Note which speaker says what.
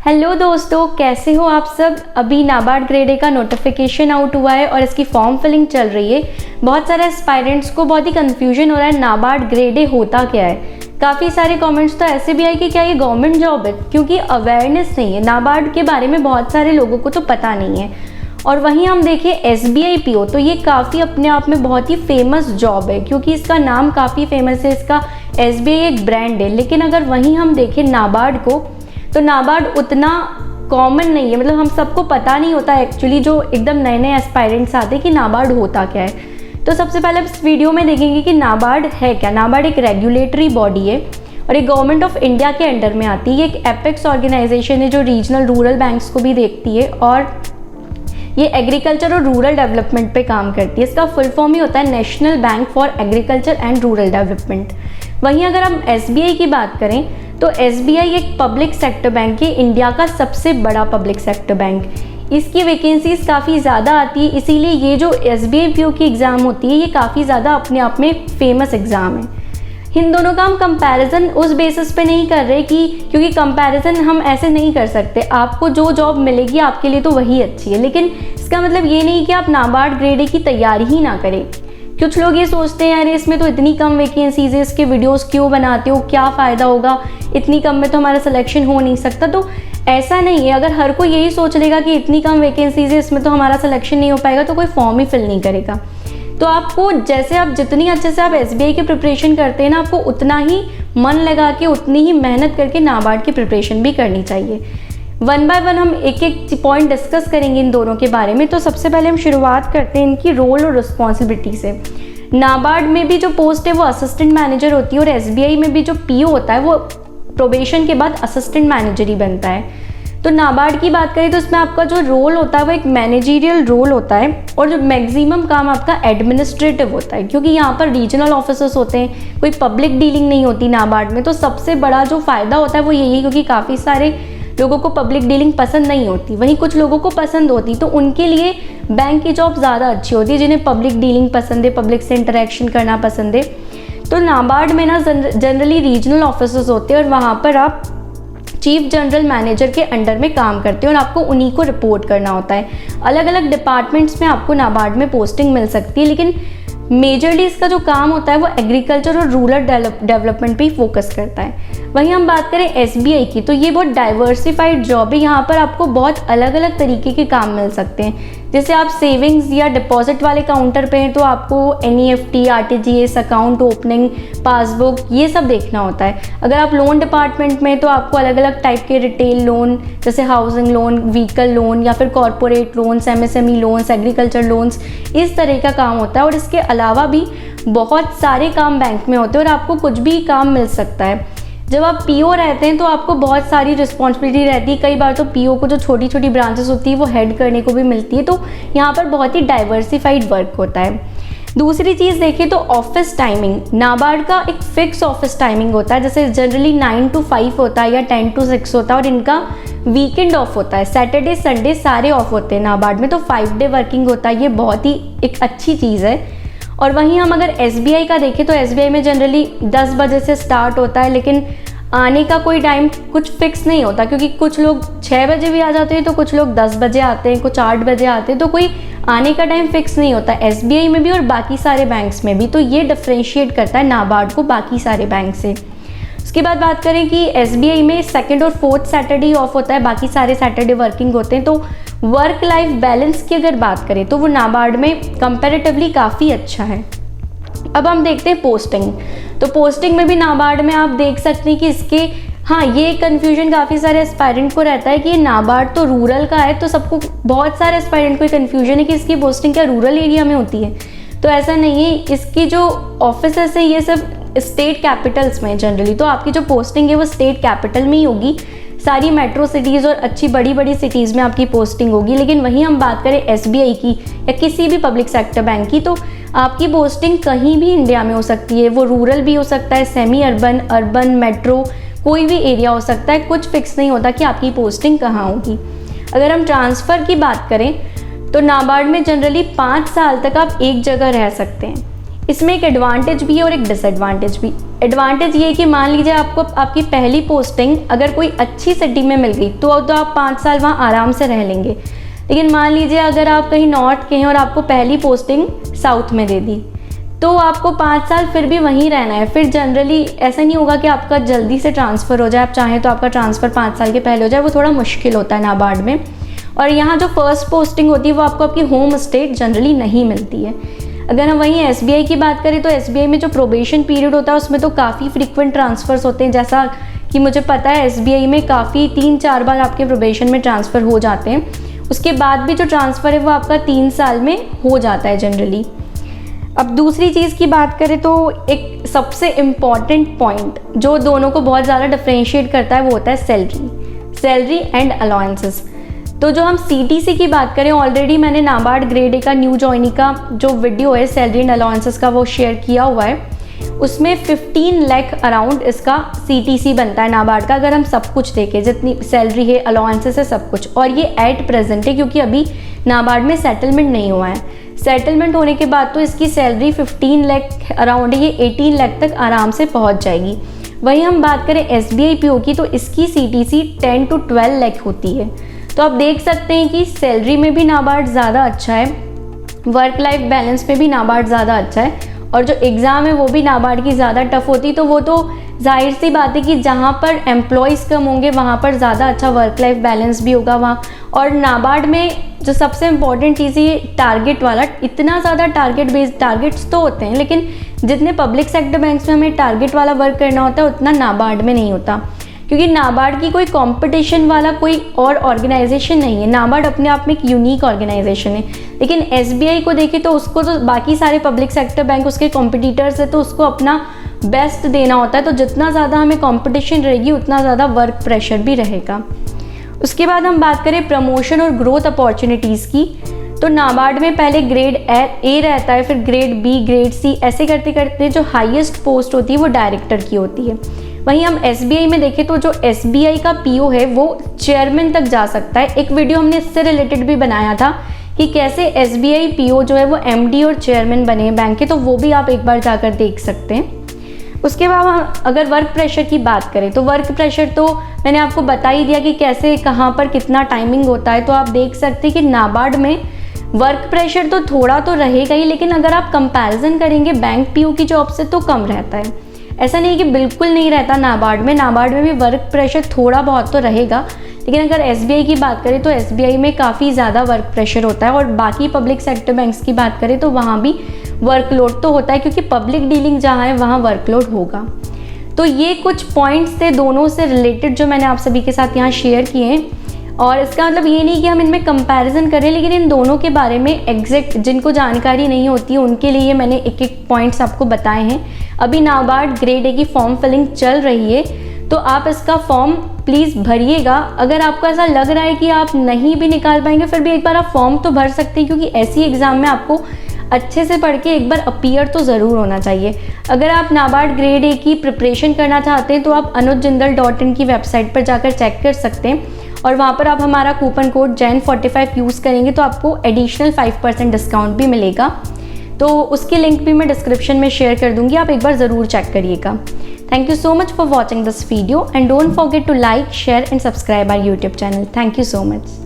Speaker 1: Hello दोस्तों, कैसे हो आप सब। अभी नाबार्ड ग्रेड ए का नोटिफिकेशन आउट हुआ है और इसकी फॉर्म फिलिंग चल रही है। बहुत सारे एस्पायरेंट्स को बहुत ही कंफ्यूजन हो रहा है नाबार्ड ग्रेड ए होता क्या है। काफ़ी सारे कमेंट्स तो ऐसे भी आए कि क्या ये गवर्नमेंट जॉब है, क्योंकि अवेयरनेस नहीं है नाबार्ड के बारे में, बहुत सारे लोगों को तो पता नहीं है। और वहीं हम देखें SBI PO, तो ये काफ़ी अपने आप में बहुत ही फेमस जॉब है, क्योंकि इसका नाम काफ़ी फेमस है, इसका SBI एक ब्रांड है। लेकिन अगर वहीं हम देखें नाबार्ड को, तो नाबार्ड उतना कॉमन नहीं है, मतलब हम सबको पता नहीं होता एक्चुअली, जो एकदम नए नए एस्पायरेंट्स आते हैं कि नाबार्ड होता क्या है। तो सबसे पहले इस वीडियो में देखेंगे कि नाबार्ड है क्या। नाबार्ड एक रेगुलेटरी बॉडी है और एक गवर्नमेंट ऑफ इंडिया के अंडर में आती है। ये एक एपेक्स ऑर्गेनाइजेशन है जो रीजनल रूरल बैंक्स को भी देखती है और ये एग्रीकल्चर और रूरल डेवलपमेंट पे काम करती है। इसका फुल फॉर्म ही होता है national bank for agriculture and rural development. वहीं अगर हम SBI की बात करें तो SBI एक पब्लिक सेक्टर बैंक है, इंडिया का सबसे बड़ा पब्लिक सेक्टर बैंक। इसकी वैकेंसीज काफ़ी ज़्यादा आती है, इसीलिए ये जो SBI PO की एग्ज़ाम होती है ये काफ़ी ज़्यादा अपने आप में फेमस एग्ज़ाम है। इन दोनों का हम कंपैरिजन उस बेसिस पे नहीं कर रहे क्योंकि कंपैरिजन हम ऐसे नहीं कर सकते। आपको जो जॉब मिलेगी आपके लिए तो वही अच्छी है, लेकिन इसका मतलब ये नहीं कि आप नाबार्ड ग्रेड ए की तैयारी ही ना करें। कुछ लोग ये सोचते हैं यार इसमें तो इतनी कम वैकेंसीज है, इसके वीडियोस क्यों बनाते हो, क्या फ़ायदा होगा, इतनी कम में तो हमारा सिलेक्शन हो नहीं सकता। तो ऐसा नहीं है, अगर हर कोई यही सोच लेगा कि इतनी कम वैकेंसीज है, इसमें तो हमारा सिलेक्शन नहीं हो पाएगा, तो कोई फॉर्म ही फिल नहीं करेगा। तो आपको जैसे आप जितनी अच्छे से आप SBI की प्रिपरेशन करते हैं ना, आपको उतना ही मन लगा के उतनी ही मेहनत करके नाबार्ड की प्रिपरेशन भी करनी चाहिए। वन बाय वन हम एक एक पॉइंट डिस्कस करेंगे इन दोनों के बारे में। तो सबसे पहले हम शुरुआत करते हैं इनकी रोल और रिस्पॉन्सिबिलिटी से। नाबार्ड में भी जो पोस्ट है वो असिस्टेंट मैनेजर होती है और SBI में भी जो PO होता है वो प्रोबेशन के बाद असिस्टेंट मैनेजर ही बनता है। तो नाबार्ड की बात करें तो इसमें आपका जो रोल होता है वो एक मैनेजरियल रोल होता है और जो मैक्सिमम काम आपका एडमिनिस्ट्रेटिव होता है, क्योंकि यहाँ पर रीजनल ऑफिसर्स होते हैं, कोई पब्लिक डीलिंग नहीं होती नाबार्ड में। तो सबसे बड़ा जो फ़ायदा होता है वो यही है, क्योंकि काफ़ी सारे लोगों को पब्लिक डीलिंग पसंद नहीं होती, वहीं कुछ लोगों को पसंद होती, तो उनके लिए बैंक की जॉब ज़्यादा अच्छी होती है, जिन्हें पब्लिक डीलिंग पसंद है, पब्लिक से इंटरेक्शन करना पसंद है। तो नाबार्ड में ना जनरली रीजनल ऑफिसर्स होते हैं और वहाँ पर आप चीफ जनरल मैनेजर के अंडर में काम करते हैं और आपको उन्हीं को रिपोर्ट करना होता है। अलग अलग डिपार्टमेंट्स में आपको नाबार्ड में पोस्टिंग मिल सकती है, लेकिन मेजरली इसका जो काम होता है वो एग्रीकल्चर और रूरल डेवलपमेंट पे ही फोकस करता है। वहीं हम बात करें SBI की, तो ये बहुत डाइवर्सिफाइड जॉब है। यहाँ पर आपको बहुत अलग अलग तरीके के काम मिल सकते हैं। जैसे आप सेविंग्स या डिपॉजिट वाले काउंटर पे हैं तो आपको NEFT, RTGS, account opening, passbook, ये सब देखना होता है। अगर आप लोन डिपार्टमेंट में तो आपको अलग अलग टाइप के रिटेल लोन, जैसे हाउसिंग लोन, व्हीकल लोन या फिर corporate loans, MSME loans, agriculture loans, इस तरह का काम होता है। और इसके अलावा भी बहुत सारे काम बैंक में होते हैं और आपको कुछ भी काम मिल सकता है। जब आप PO रहते हैं तो आपको बहुत सारी रिस्पॉन्सिबिलिटी रहती है। कई बार तो PO को जो छोटी छोटी ब्रांचेस होती है वो हेड करने को भी मिलती है। तो यहाँ पर बहुत ही डाइवर्सिफाइड वर्क होता है। दूसरी चीज़ देखें तो ऑफिस टाइमिंग, नाबार्ड का एक फिक्स ऑफिस टाइमिंग होता है, जैसे जनरली 9 to 5 होता है या 10 to 6 होता है, और इनका वीकेंड ऑफ होता है, सैटरडे संडे सारे ऑफ होते हैं नाबार्ड में। तो 5 day वर्किंग होता है, ये बहुत ही एक अच्छी चीज़ है। और वहीं हम अगर SBI का देखें तो SBI में जनरली 10 बजे से स्टार्ट होता है, लेकिन आने का कोई टाइम कुछ फिक्स नहीं होता, क्योंकि कुछ लोग 6 बजे भी आ जाते हैं तो कुछ लोग 10 बजे आते हैं, कुछ 8 बजे आते हैं, तो कोई आने का टाइम फिक्स नहीं होता SBI में भी और बाकी सारे बैंक्स में भी। तो ये डिफ्रेंशिएट करता है नाबार्ड को बाकी सारे बैंक से। उसके बाद बात करें कि SBI में 2nd और 4th सैटरडे ऑफ होता है, बाकी सारे सैटरडे वर्किंग होते हैं। तो वर्क लाइफ बैलेंस की अगर बात करें तो वो नाबार्ड में कंपैरेटिवली काफ़ी अच्छा है। अब हम देखते हैं पोस्टिंग। तो पोस्टिंग में भी नाबार्ड में आप देख सकते हैं कि इसके ये कन्फ्यूजन काफ़ी सारे एस्पायरेंट को रहता है कि ये नाबार्ड तो रूरल का है, तो सबको बहुत सारे एस्पायरेंट को कन्फ्यूजन है कि इसकी पोस्टिंग क्या रूरल एरिया में होती है। तो ऐसा नहीं है, इसकी जो ऑफिसर्स है ये सब स्टेट कैपिटल्स में जनरली, तो आपकी जो पोस्टिंग है वो स्टेट कैपिटल में ही होगी। सारी मेट्रो सिटीज़ और अच्छी बड़ी बड़ी सिटीज़ में आपकी पोस्टिंग होगी। लेकिन वहीं हम बात करें SBI की या किसी भी पब्लिक सेक्टर बैंक की, तो आपकी पोस्टिंग कहीं भी इंडिया में हो सकती है। वो रूरल भी हो सकता है, सेमी अर्बन, अर्बन, मेट्रो, कोई भी एरिया हो सकता है। कुछ फिक्स नहीं होता कि आपकी पोस्टिंग कहाँ होगी। अगर हम ट्रांसफ़र की बात करें तो नाबार्ड में जनरली 5 साल तक आप एक जगह रह सकते हैं। इसमें एक एडवांटेज भी है और एक डिसएडवांटेज भी। एडवांटेज ये है कि मान लीजिए आपको आपकी पहली पोस्टिंग अगर कोई अच्छी सिटी में मिल गई तो आप 5 साल वहाँ आराम से रह लेंगे। लेकिन मान लीजिए अगर आप कहीं नॉर्थ के हैं और आपको पहली पोस्टिंग साउथ में दे दी तो आपको 5 साल फिर भी वहीं रहना है। फिर जनरली ऐसा नहीं होगा कि आपका जल्दी से ट्रांसफ़र हो जाए, आप चाहें तो आपका ट्रांसफ़र 5 साल के पहले हो जाए, वो थोड़ा मुश्किल होता है नाबार्ड में। और यहाँ जो फर्स्ट पोस्टिंग होती है वो आपको आपकी होम स्टेट जनरली नहीं मिलती है। अगर हम वहीं SBI की बात करें तो SBI में जो प्रोबेशन पीरियड होता है उसमें तो काफ़ी फ्रीक्वेंट ट्रांसफ़र्स होते हैं, जैसा कि मुझे पता है SBI में काफ़ी 3-4 बार आपके प्रोबेशन में ट्रांसफ़र हो जाते हैं। उसके बाद भी जो ट्रांसफ़र है वो आपका 3 साल में हो जाता है जनरली। अब दूसरी चीज़ की बात करें तो एक सबसे इम्पॉर्टेंट पॉइंट जो दोनों को बहुत ज़्यादा डिफ्रेंशिएट करता है वो होता है सैलरी एंड अलाउंसेस। तो जो हम CTC की बात करें, ऑलरेडी मैंने नाबार्ड ग्रेड ए का न्यू जॉइनी का जो वीडियो है सैलरी एंड अलाउंसेस का वो शेयर किया हुआ है। उसमें 15 लाख अराउंड इसका CTC बनता है नाबार्ड का, अगर हम सब कुछ देखें, जितनी सैलरी है, अलाउंसेस है, सब कुछ। और ये एट प्रेजेंट है क्योंकि अभी नाबार्ड में सेटलमेंट नहीं हुआ है। सेटलमेंट होने के बाद तो इसकी सैलरी 15 लाख अराउंड है, ये 18 लाख तक आराम से पहुंच जाएगी। वहीं हम बात करें SBI PO की तो इसकी CTC 10 to 12 लाख होती है। तो आप देख सकते हैं कि सैलरी में भी नाबार्ड ज़्यादा अच्छा है, वर्क लाइफ बैलेंस में भी नाबार्ड ज़्यादा अच्छा है, और जो एग्ज़ाम है वो भी नाबार्ड की ज़्यादा टफ होती। तो वो तो जाहिर सी बात है कि जहाँ पर एम्प्लॉयज़ कम होंगे वहाँ पर ज़्यादा अच्छा वर्क लाइफ बैलेंस भी होगा वहाँ। और नाबार्ड में जो सबसे इम्पॉर्टेंट चीज़ है टारगेट वाला, इतना ज़्यादा टारगेट बेस्ड, टारगेट्स तो होते हैं लेकिन जितने पब्लिक सेक्टर बैंक्स में हमें टारगेट वाला वर्क करना होता है उतना नाबार्ड में नहीं होता, क्योंकि नाबार्ड की कोई कंपटीशन वाला कोई और ऑर्गेनाइजेशन नहीं है। नाबार्ड अपने आप में एक यूनिक ऑर्गेनाइजेशन है। लेकिन SBI को देखें तो उसको तो बाकी सारे पब्लिक सेक्टर बैंक उसके कॉम्पिटिटर्स है, तो उसको अपना बेस्ट देना होता है। तो जितना ज़्यादा हमें कंपटीशन रहेगी उतना ज़्यादा वर्क प्रेशर भी रहेगा। उसके बाद हम बात करें प्रमोशन और ग्रोथ अपॉर्चुनिटीज़ की, तो नाबार्ड में पहले ग्रेड A रहता है, फिर ग्रेड B, ग्रेड C, ऐसे करते करते जो हाईएस्ट पोस्ट होती है वो डायरेक्टर की होती है। वहीं हम SBI में देखें तो जो SBI का PO है वो चेयरमैन तक जा सकता है। एक वीडियो हमने इससे रिलेटेड भी बनाया था कि कैसे SBI PO जो है वो MD और चेयरमैन बने बैंक के, तो वो भी आप एक बार जाकर देख सकते हैं। उसके बाद हम अगर वर्क प्रेशर की बात करें तो वर्क प्रेशर तो मैंने आपको बता ही दिया कि कैसे कहाँ पर कितना टाइमिंग होता है। तो आप देख सकते हैं कि नाबार्ड में वर्क प्रेशर तो थोड़ा तो रहेगा ही, लेकिन अगर आप कंपैरिजन करेंगे बैंक PO की जॉब से तो कम रहता है। ऐसा नहीं कि बिल्कुल नहीं रहता नाबार्ड में भी वर्क प्रेशर थोड़ा बहुत तो रहेगा। लेकिन अगर SBI की बात करें तो SBI में काफ़ी ज़्यादा वर्क प्रेशर होता है, और बाकी पब्लिक सेक्टर बैंक्स की बात करें तो वहाँ भी वर्कलोड तो होता है, क्योंकि पब्लिक डीलिंग जहाँ है वहाँ वर्कलोड होगा। तो ये कुछ पॉइंट्स थे दोनों से रिलेटेड जो मैंने आप सभी के साथ यहाँ शेयर किए हैं। और इसका मतलब ये नहीं कि हम इनमें कंपैरिजन करें, लेकिन इन दोनों के बारे में एग्जैक्ट जिनको जानकारी नहीं होती है उनके लिए मैंने एक एक पॉइंट्स आपको बताए हैं। अभी नाबार्ड ग्रेड A की फॉर्म फिलिंग चल रही है, तो आप इसका फॉर्म प्लीज़ भरिएगा। अगर आपको ऐसा लग रहा है कि आप नहीं भी निकाल पाएंगे फिर भी एक बार आप फॉर्म तो भर सकते हैं, क्योंकि ऐसी एग्ज़ाम में आपको अच्छे से पढ़ के एक बार अपीयर तो ज़रूर होना चाहिए। अगर आप नाबार्ड ग्रेड A की प्रिपरेशन करना चाहते हैं तो आप anujjindal.in की वेबसाइट पर जाकर चेक कर सकते हैं, और वहाँ पर आप हमारा कूपन कोड JAN45 यूज़ करेंगे तो आपको एडिशनल 5% डिस्काउंट भी मिलेगा। तो उसकी लिंक भी मैं डिस्क्रिप्शन में शेयर कर दूँगी, आप एक बार ज़रूर चेक करिएगा। Thank you so much for watching this video and don't forget to like, share and subscribe our YouTube channel. Thank you so much.